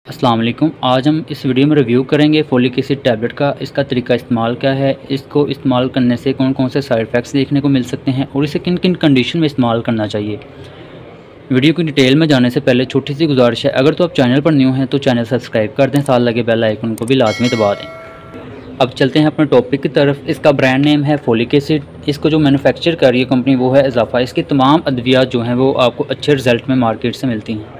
अस्सलाम वालेकुम। आज हम इस वीडियो में रिव्यू करेंगे फोलिक एसिड टैबलेट का। इसका तरीका इस्तेमाल क्या है, इसको इस्तेमाल करने से कौन कौन से साइड इफ़ेक्ट्स देखने को मिल सकते हैं और इसे किन किन कंडीशन में इस्तेमाल करना चाहिए। वीडियो की डिटेल में जाने से पहले छोटी सी गुजारिश है, अगर तो आप चैनल पर न्यू हैं तो चैनल सब्सक्राइब कर दें, साथ लगे बेल आइकन को भी लाजमी दबा दें। अब चलते हैं अपने टॉपिक की तरफ। इसका ब्रांड नेम है फोलिक एसिड। इसको जो मैन्युफैक्चर कर रही है कंपनी वो है इजाफा। इसकी तमाम अद्वियात जो हैं वो आपको अच्छे रिज़ल्ट में मार्केट से मिलती हैं।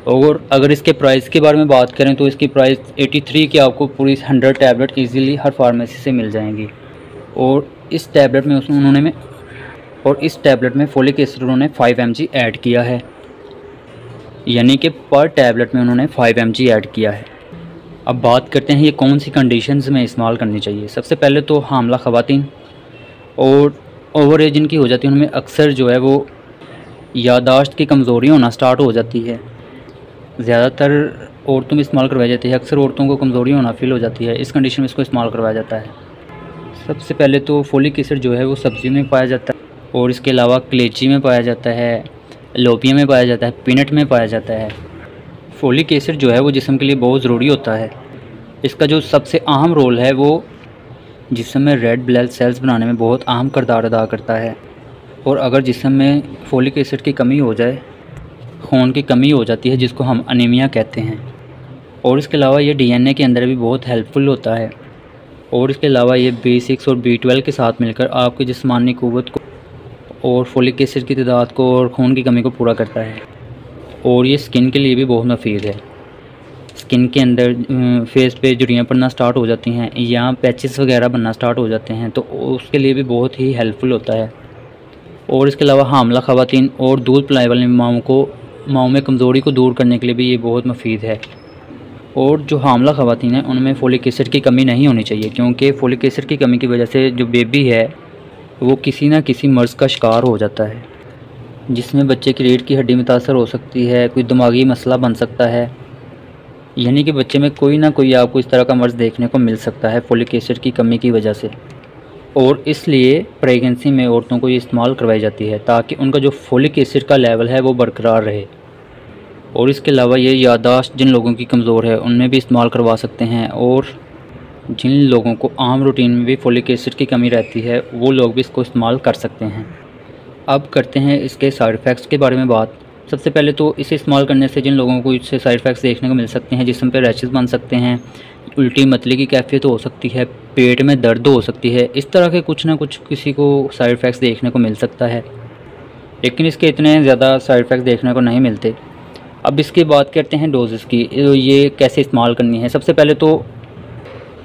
और अगर इसके प्राइस के बारे में बात करें तो इसकी प्राइस 83 की आपको पूरी 100 टैबलेट इजीली हर फार्मेसी से मिल जाएंगी। और इस टैबलेट में फोलिक एसिड उन्होंने 5 mg ऐड किया है, यानी कि पर टैबलेट में उन्होंने 5 mg ऐड किया है। अब बात करते हैं ये कौन सी कंडीशंस में इस्तेमाल करनी चाहिए। सबसे पहले तो हामला ख़वातीन और ओवर एज जिनकी हो जाती है उनमें अक्सर जो है वो यादाश्त की कमज़ोरी होना स्टार्ट हो जाती है। ज़्यादातर औरतों में इस्तेमाल करवाई जाती है, अक्सर औरतों को कमज़ोरी होना फील हो जाती है, इस कंडीशन में इसको इस्तेमाल करवाया जाता है। सबसे पहले तो फोलिक एसिड जो है वो सब्ज़ी में पाया जाता है और इसके अलावा कलेची में पाया जाता है, लोपिया में पाया जाता है, पीनट में पाया जाता है। फोलिक एसिड जो है वो जिस्म के लिए बहुत ज़रूरी होता है। इसका जो सबसे अहम रोल है वो जिस्म में रेड ब्लड सेल्स बनाने में बहुत अहम किरदार अदा करता है। और अगर जिस्म में फोलिक एसिड की कमी हो जाए, खून की कमी हो जाती है जिसको हम अनीमिया कहते हैं। और इसके अलावा ये DNA के अंदर भी बहुत हेल्पफुल होता है। और इसके अलावा ये B6 और B12 के साथ मिलकर आपकी जिस्मानी क़ुव्वत को और फोलिक एसिड की तादाद को और खून की कमी को पूरा करता है। और ये स्किन के लिए भी बहुत मुफीद है। स्किन के अंदर फेस पे झुर्रियाँ पड़ना स्टार्ट हो जाती हैं या पैचेस वगैरह बनना स्टार्ट हो जाते हैं तो उसके लिए भी बहुत ही हेल्पफुल होता है। और इसके अलावा हामला ख़वातीन और दूध पिलाने वाली माओं में कमज़ोरी को दूर करने के लिए भी ये बहुत मुफीद है। और जो हामला ख़वातीन हैं उनमें फोलिक एसिड की कमी नहीं होनी चाहिए, क्योंकि फोलिक एसिड की कमी की वजह से जो बेबी है वो किसी न किसी मर्ज़ का शिकार हो जाता है, जिसमें बच्चे की रीढ़ की हड्डी मुतासर हो सकती है, कोई दिमागी मसला बन सकता है, यानी कि बच्चे में कोई ना कोई आपको इस तरह का मर्ज़ देखने को मिल सकता है फोलिक एसिड की कमी की वजह से। और इसलिए प्रेगनेंसी में औरतों को ये इस्तेमाल करवाई जाती है ताकि उनका जो फोलिक एसिड का लेवल है वो बरकरार रहे। और इसके अलावा ये यादाश्त जिन लोगों की कमज़ोर है उनमें भी इस्तेमाल करवा सकते हैं। और जिन लोगों को आम रूटीन में भी फोलिक एसिड की कमी रहती है वो लोग भी इसको इस्तेमाल कर सकते हैं। अब करते हैं इसके साइड इफ़ेक्ट्स के बारे में बात। सबसे पहले तो इसे इस्तेमाल करने से जिन लोगों को इससे साइड इफ़ेक्ट्स देखने को मिल सकते हैं, जिस्म पे रैशेस बन सकते हैं, उल्टी मतली की कैफियत हो सकती है, पेट में दर्द हो सकती है, इस तरह के कुछ ना कुछ किसी को साइड इफ़ेक्ट्स देखने को मिल सकता है। लेकिन इसके इतने ज़्यादा साइड इफ़ेक्ट्स देखने को नहीं मिलते। अब इसकी बात करते हैं डोजेस की, ये कैसे इस्तेमाल करनी है। सबसे पहले तो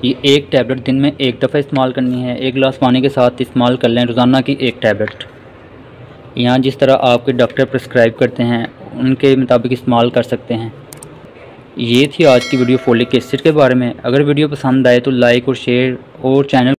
ये एक टैबलेट दिन में एक दफ़ा इस्तेमाल करनी है। 1 गिलास पानी के साथ इस्तेमाल कर लें रोज़ाना की 1 टैबलेट। यहाँ जिस तरह आपके डॉक्टर प्रिस्क्राइब करते हैं उनके मुताबिक इस्तेमाल कर सकते हैं। ये थी आज की वीडियो फोलिक एसिड के बारे में। अगर वीडियो पसंद आए तो लाइक और शेयर और चैनल